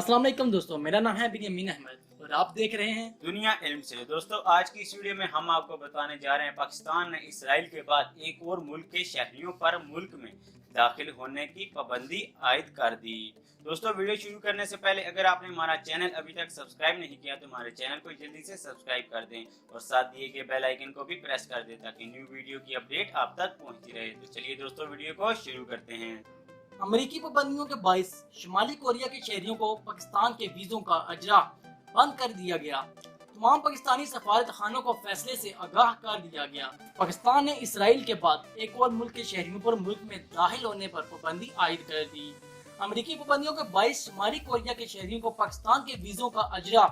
अस्सलाम वालेकुम दोस्तों, मेरा नाम है बिन्यामीन अहमद और आप देख रहे हैं दुनिया इल्म से। दोस्तों, आज की इस वीडियो में हम आपको बताने जा रहे हैं पाकिस्तान ने इसराइल के बाद एक और मुल्क के शहरियों पर मुल्क में दाखिल होने की पाबंदी आयद कर दी। दोस्तों, वीडियो शुरू करने से पहले अगर आपने हमारा चैनल अभी तक सब्सक्राइब नहीं किया तो हमारे चैनल को जल्दी से सब्सक्राइब कर दें और साथ दिए गए बेल आइकन को भी प्रेस कर दें ताकि न्यू वीडियो की अपडेट आप तक पहुंचती रहे। तो चलिए दोस्तों, वीडियो को शुरू करते हैं। अमेरिकी पाबंदियों के बायस शुमाली कोरिया के शहरियों को पाकिस्तान के वीजों का अजरा बंद कर दिया गया। तमाम पाकिस्तानी सफारत खानों को फैसले से आगाह कर दिया गया। पाकिस्तान ने इसराइल के बाद एक और मुल्क के शहरियों पर मुल्क में दाखिल होने पर पाबंदी आयद कर दी। अमेरिकी पाबंदियों के बायस शुमाली कोरिया के शहरियों को पाकिस्तान के वीजों का अजरा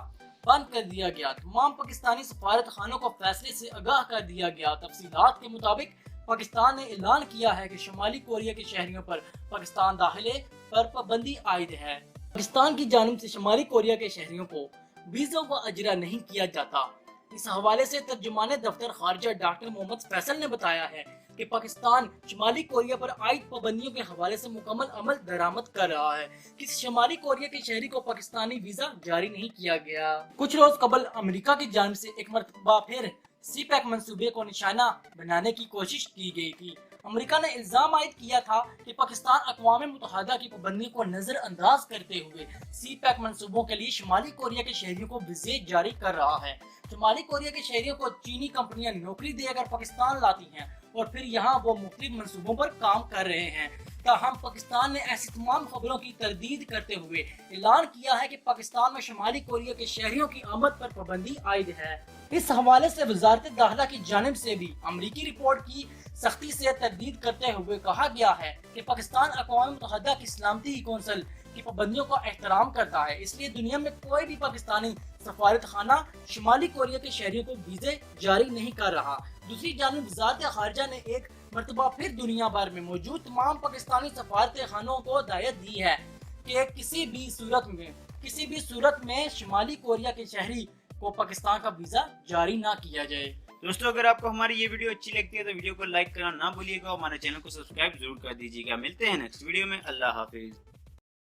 बंद कर दिया गया। तमाम पाकिस्तानी सफारत खानों को फैसले से आगाह कर दिया गया। तफसीलात के मुताबिक पाकिस्तान ने ऐलान किया है कि शुमाली कोरिया के शहरियों पर पाकिस्तान दाखिले पर पाबंदी आयद है। पाकिस्तान की जानिब से शुमाली कोरिया के शहरियों को वीज़ों का अजरा नहीं किया जाता। इस हवाले से तर्जुमान दफ्तर खारजा डॉक्टर मोहम्मद फैसल ने बताया है कि पाकिस्तान शुमाली कोरिया पर आयद पाबंदियों के हवाले से मुकम्मल अमल दरामद कर रहा है। किसी शुमाली कोरिया के शहरी को पाकिस्तानी वीजा जारी नहीं किया गया। कुछ रोज कबल अमेरिका की जानिब से एक मरतबा फिर सीपैक मंसूबे को निशाना बनाने की कोशिश की गई थी। अमेरिका ने इल्जाम आयद किया था कि पाकिस्तान अक़वाम मुत्तहिदा की पाबंदी को नजरअंदाज करते हुए सीपैक मंसूबों के लिए शुमाली कोरिया के शहरियों को वीजे जारी कर रहा है। शुमाली कोरिया के शहरियों को चीनी कंपनियां नौकरी देकर पाकिस्तान लाती हैं और फिर यहाँ वो मुख्तलिफ मंसूबों पर काम कर रहे हैं। ताहम पाकिस्तान ने ऐसी तमाम खबरों की तरदीद करते हुए ऐलान किया है कि पाकिस्तान में शुमाली कोरिया के शहरियों की आमद पर पाबंदी आयद है। इस हवाले से वजारत दाखिला की जानिब से भी अमरीकी रिपोर्ट की सख्ती से तरदीद करते हुए कहा गया है कि पाकिस्तान अक़वाम मुत्तहिदा की सलामती कौंसिल की पाबंदियों का एहतराम करता है, इसलिए दुनिया में कोई भी पाकिस्तानी सफारत खाना शुमाली कोरिया के शहरियों को वीजे जारी नहीं कर रहा। दूसरी जानिब वजारत खारजा ने एक मरतबा फिर दुनिया भर में मौजूद तमाम पाकिस्तानी सफारत खानों को हिदायत दी है कि किसी भी सूरत में शुमाली कोरिया के शहरी को पाकिस्तान का वीजा जारी ना किया जाए। दोस्तों, अगर आपको हमारी ये वीडियो अच्छी लगती है तो वीडियो को लाइक करना ना भूलिएगा और हमारे चैनल को सब्सक्राइब जरूर कर दीजिएगा। मिलते हैं नेक्स्ट वीडियो में। अल्लाह हाफिज।